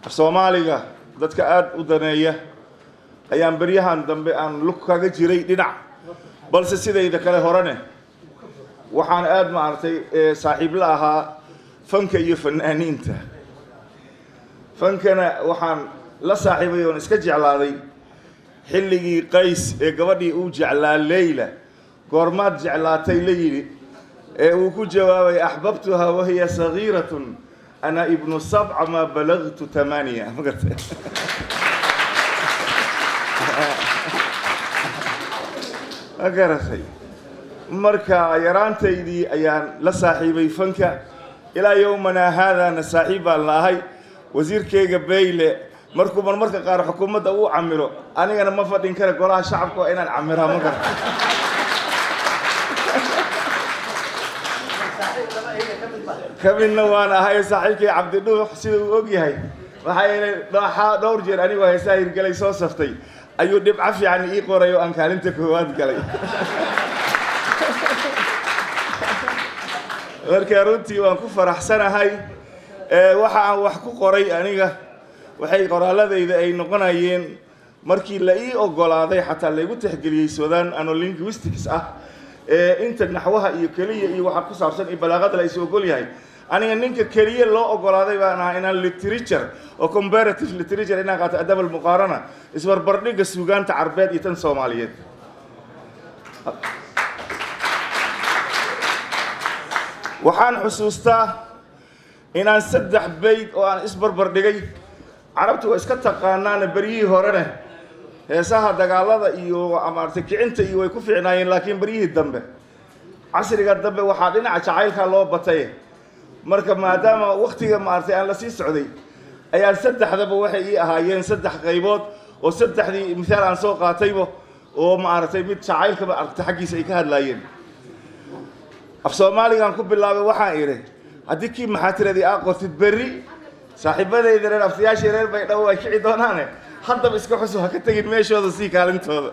Soomaaliga dadka aad u daneeya ayaan baryahan dambe aan lug kaga jiray dhinac balse sidayda kale horane waxaan aad maartay saaxiib la ahaa fanka iyo fanaaniinta fankana waxaan la saaxiibay oo iska jeclaaday xilligii qays ee gabadhii uu jeclaa Leila goormaad jeclaatay la yiri ee uu ku jawaabay ahbabtuha wa hiya saghiratun أنا ابن 7 ما بلغت 8 أقرأي مركا يرانتيدي أيان لصاحبي فنكا إلى يومنا هذا نصاحب الله وزير كي قبيله مركو من مركا قار حكومة أو عمره أنا ما فدين كره قولها شعبك وإنا نعمرها مقر كمن وانا هاي صاحبك عبد النوح سيدو اوغي هاي waxay dhowr jeer anigu heesaayir galay soo saftay ayuu dib cafi aan ii qorayo aan kaalinta koowaad galay marka runtii waan ku faraxsanahay waxa aan wax ku qoray aniga waxay qoraaladayda ay noqonayeen markii la ii ogolaaday xataa la igu tixgeliyay Suudaan ano linguistics ah inta naxwaha iyo kaliya iyo waxa ku saabsan balaaqada la isoo ogol yahay aniga ninka kaliya loo ogolaaday baan ahaa inaan literature oo comparative literature inaan qaato adab al-muqarana isbarbardhigga suugaanta Carbeed iyo tan Soomaaliyeed waxaan xusuustaa inaan 3 bayd oo aan isbarbardhigay Carabtu iska taqaanaan bariyii horena heesaha dagaalada iyo amartay kicinta iyo way ku fiicnaayeen laakiin bariyii dambe casriga dambe waxa dhinaca jacaylka loo batay marka maadaama waqtiga maartay aan la sii socday ayaan saddexdaba waxay ii ahaayeen 3 qaybood oo saddexdii misaal aan soo qaataybo oo maartay mid jacaylka aragtay xaqiisa ay ka hadlaayeen af Soomaaligan ku bilaabay waxaan iri hadii kii maxaatiradii qortid bari saaxiibadayda reer aftiyaasha reer bay dhaw ay kici doonaan haddaba iska xusu ha ka tagin meeshooda si kaalintooda